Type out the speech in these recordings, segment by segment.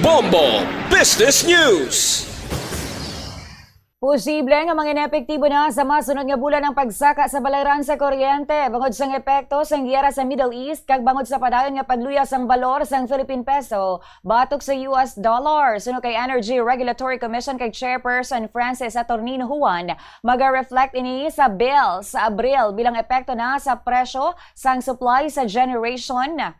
Bombo Business News. Posible nga mangin epektibo na sa masunod nga bulan ang pagsaka sa balayran sa kuryente bangod sang epekto sang giyera sa Middle East kag bangod sa padayon nga pagluya sang balor sang Philippine peso batok sa US dollar. Suno kay Energy Regulatory Commission kay Chairperson Francis Saturnino Juan, maga-reflect ini sa bill sa Abril bilang epekto na sa presyo sang supply sa generation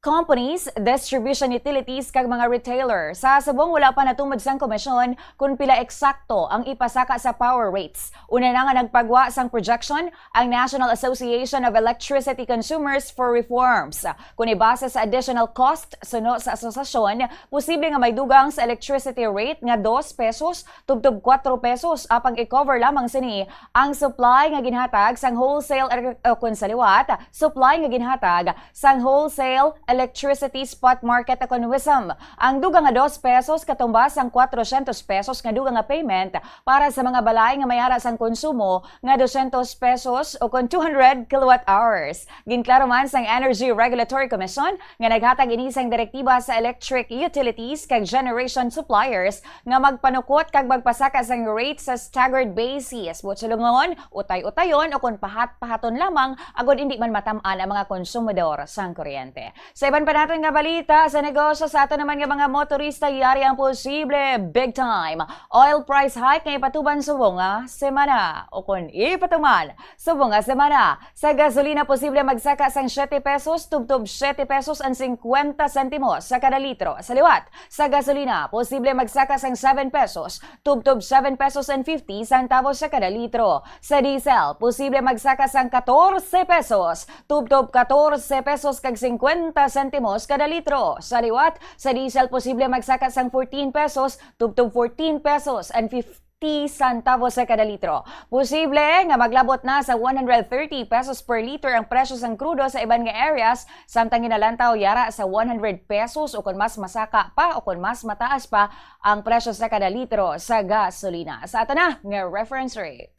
companies, distribution utilities kag mga retailer. Sa subong wala pa natumod sang komisyon kung pila eksakto ang ipasaka sa power rates. Una na nga nagpagwa sang projection ang National Association of Electricity Consumers for Reforms. Kung ibasa sa additional cost suno sa asosasyon, posible nga may dugang sa electricity rate nga 2 pesos tubtob 4 pesos apang i-cover lamang sini ang supply nga ginhatag sang wholesale kun sa liwat, supply nga ginhatag sang wholesale electricity spot market economism. Ang dugang nga 2 pesos katumbas ang 400 pesos nga dugang nga payment para sa mga balay nga mayara sang konsumo nga 200 pesos o kon 200 kilowatt hours. Ginklaro man sang Energy Regulatory Commission nga naghatag ini sang direktiba sa electric utilities kag generation suppliers nga magpanukot kag magpasaka sang rate sa staggered basis. Butsulungon, utay-utayon o kon pahat-pahaton lamang agod hindi man matam-an ang mga konsumidor sang kuryente. Sa iban pa natin nga balita sa negosyo sa ato naman nga mga motorista yari ang posible big time oil price hike nga ipatuban subong nga semana o kung ipatuman subong nga semana. Sa gasolina posible magsaka sang 7 pesos tubtob 7 pesos and 50 sentimos sa kada litro. Sa liwat sa gasolina posible magsaka sang 7 pesos tubtob 7 pesos and 50 centavos sa kada litro. Sa diesel posible magsaka sang 14 pesos tubtob 14 pesos kag 50 sentimos kada litro. Sa liwat, sa diesel posible magsaka sang 14 pesos tubtob 14 pesos and 50 centavos sa kada litro. Posible nga maglabot na sa 130 pesos per liter ang presyo sang krudo sa iban nga areas samtang ginalantaw yara sa 100 pesos o kung mas masaka pa o kung mas mataas pa ang presyo sa kada litro sa gasolina. Sa ato na nga reference rate.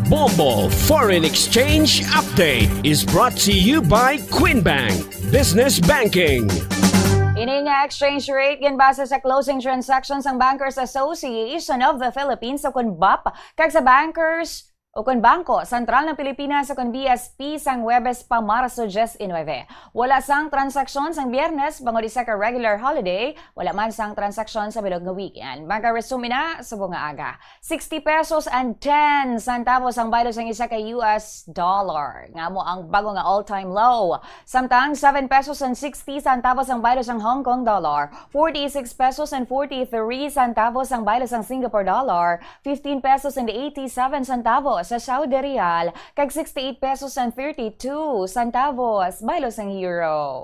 Bombo Foreign Exchange Update is brought to you by Quinbank Business Banking. Ini nga exchange rate ginbase sa closing transactions ang Bankers Association of the Philippines o kun BAP kag sa Bankers o kun Bangko Sentral ng Pilipinas o kun BSP sang Huwebes pa Marso 19. Wala sang transaksyon sang Biyernes bangod isa ka regular holiday, wala man sang transaksyon sa bilog nga weekend. Magka-resume na sa bunga aga. 60 pesos and 10 centavos ang baylo sang isa ka US dollar. Nga mo ang bago nga all-time low. Samtang 7 pesos and 60 centavos ang baylo sang Hong Kong dollar, 46 pesos and 43 centavos ang baylo sang Singapore dollar, 15 pesos and 87 centavos sa Saudi Real, kag 68 pesos and 32 centavos baylo sang euro.